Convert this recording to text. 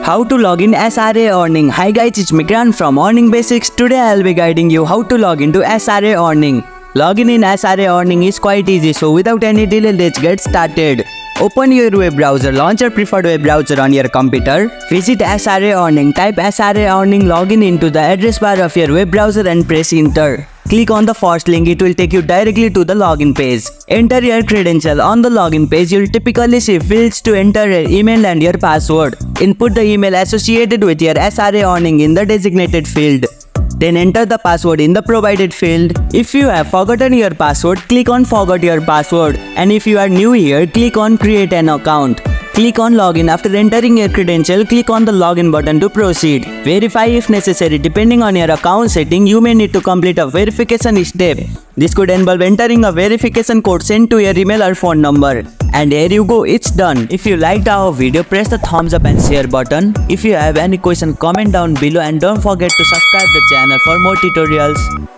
How to log in SRA Earning. Hi guys, it's Mikran from Earning Basics. Today I'll be guiding you how to log into SRA Earning. Login in SRA Earning is quite easy, so without any delay, let's get started. Open your web browser, launch your preferred web browser on your computer. Visit SRA Earning, type SRA Earning, login into the address bar of your web browser and press enter. Click on the first link, it will take you directly to the login page. Enter your credential. On the login page, you'll typically see fields to enter your email and your password. Input the email associated with your SRA Earning in the designated field. Then enter the password in the provided field. If you have forgotten your password, click on Forgot Your Password. And if you are new here, click on Create an Account. Click on Login. After entering your credential, click on the Login button to proceed. Verify if necessary. Depending on your account setting, you may need to complete a verification step. This could involve entering a verification code sent to your email or phone number. And here you go, it's done. If you liked our video, press the thumbs up and share button. If you have any question, comment down below and don't forget to subscribe the channel for more tutorials.